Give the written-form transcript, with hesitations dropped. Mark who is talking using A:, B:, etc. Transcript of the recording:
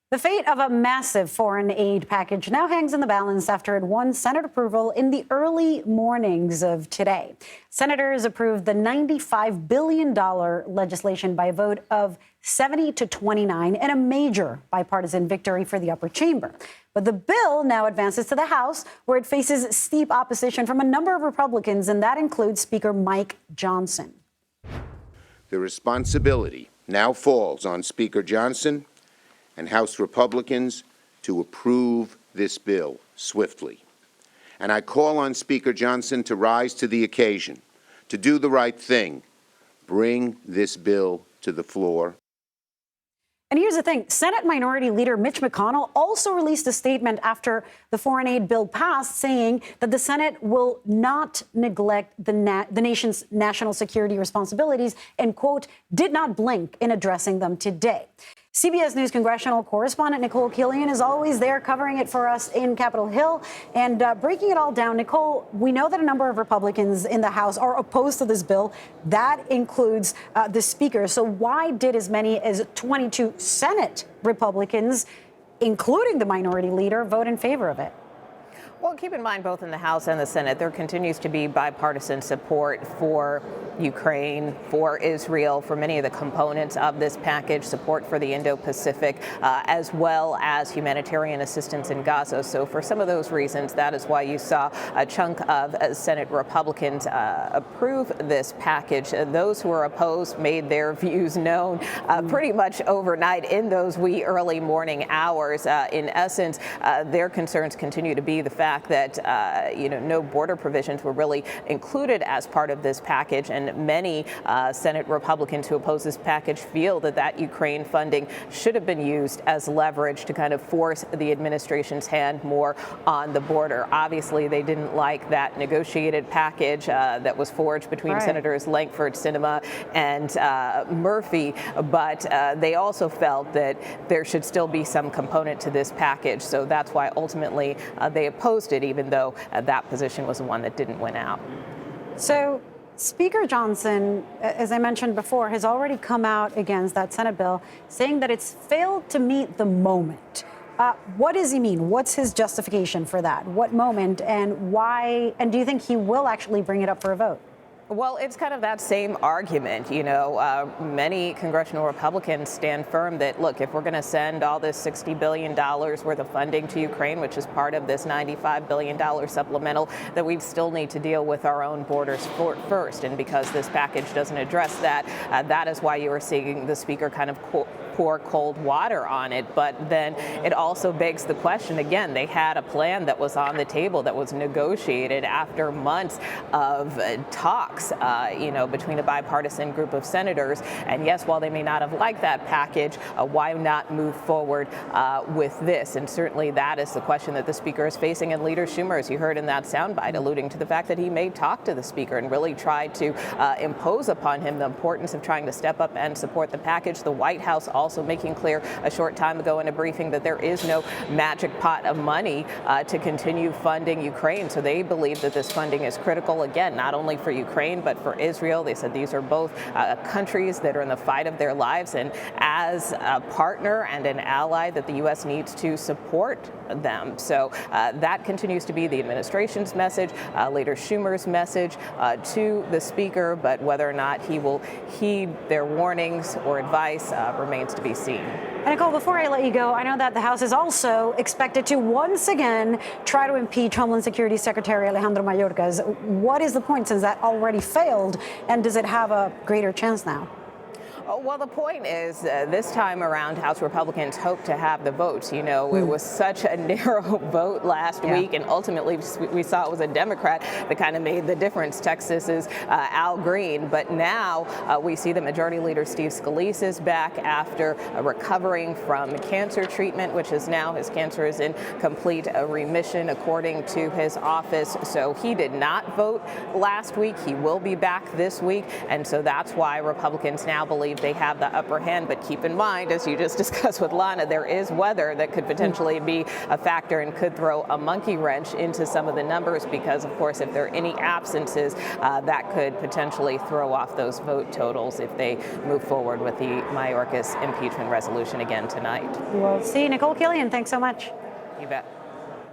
A: The fate of a massive foreign aid package now hangs in the balance after it won Senate approval in the early mornings of today. Senators approved the $95 billion legislation by a vote of 70 to 29 in a major bipartisan victory for the upper chamber. But the bill now advances to the House, where it faces steep opposition from a number of Republicans, and that includes Speaker Mike Johnson.
B: The responsibility now falls on Speaker Johnson and House Republicans to approve this bill swiftly. And I call on Speaker Johnson to rise to the occasion, to do the right thing, bring this bill to the floor.
A: And here's the thing. Senate Minority Leader Mitch McConnell also released a statement after the foreign aid bill passed, saying that the Senate will not neglect the nation's national security responsibilities and, quote, did not blink in addressing them today. CBS News congressional correspondent Nikole Killion is always there covering it for us in Capitol Hill and breaking it all down. Nikole, we know that a number of Republicans in the House are opposed to this bill. That includes the Speaker. So why did as many as 22 Senate Republicans, including the Minority Leader, vote in favor of it?
C: Well, keep in mind, both in the House and the Senate, there continues to be bipartisan support for Ukraine, for Israel, for many of the components of this package, support for the Indo-Pacific, as well as humanitarian assistance in Gaza. So for some of those reasons, that is why you saw a chunk of Senate Republicans approve this package. Those who are opposed made their views known pretty much overnight in those wee early morning hours. In essence, their concerns continue to be the fact that, no border provisions were really included as part of this package. And many Senate Republicans who oppose this package feel that Ukraine funding should have been used as leverage to kind of force the administration's hand more on the border. Obviously, they didn't like that negotiated package that was forged between Senators Langford, Sinema, and Murphy. But they also felt that there should still be some component to this package. So that's why ultimately they opposed it, even though that position was the one that didn't win out.
A: So Speaker Johnson, as I mentioned before, has already come out against that Senate bill, saying that it's failed to meet the moment. What does he mean? What's his justification for that? What moment and why? And do you think he will actually bring it up for a vote?
C: Well, it's kind of that same argument. Many congressional Republicans stand firm that, look, if we're going to send all this $60 billion worth of funding to Ukraine, which is part of this $95 billion supplemental, that we still need to deal with our own borders first. And because this package doesn't address that, that is why you are seeing the Speaker kind of pour cold water on it. But then it also begs the question, again, they had a plan that was on the table that was negotiated after months of talks, between a bipartisan group of senators. And yes, while they may not have liked that package, why not move forward with this? And certainly that is the question that the Speaker is facing. And Leader Schumer, as you heard in that soundbite, alluding to the fact that he may talk to the Speaker and really try to impose upon him the importance of trying to step up and support the package. The White House also making clear a short time ago in a briefing that there is no magic pot of money to continue funding Ukraine. So they believe that this funding is critical, again, not only for Ukraine, but for Israel. They said these are both countries that are in the fight of their lives, and as a partner and an ally that the U.S. needs to support them. So that continues to be the administration's message, Leader Schumer's message to the Speaker, but whether or not he will heed their warnings or advice remains to be seen.
A: And Nikole, before I let you go, I know that the House is also expected to once again try to impeach Homeland Security Secretary Alejandro Mayorkas. What is the point, since that already failed, and does it have a greater chance now?
C: Well, the point is, this time around, House Republicans hope to have the votes. It was such a narrow vote last week, and ultimately we saw it was a Democrat that kind of made the difference, Texas's Al Green. But now we see that Majority Leader Steve Scalise is back after recovering from cancer treatment, which is now his cancer is in complete remission, according to his office. So he did not vote last week. He will be back this week, and so that's why Republicans now believe believe they have the upper hand. But keep in mind, as you just discussed with Lana, there is weather that could potentially be a factor and could throw a monkey wrench into some of the numbers because, of course, if there are any absences, that could potentially throw off those vote totals if they move forward with the Mayorkas impeachment resolution again tonight.
A: We'll see. Nikole Killion, thanks so much.
C: You bet.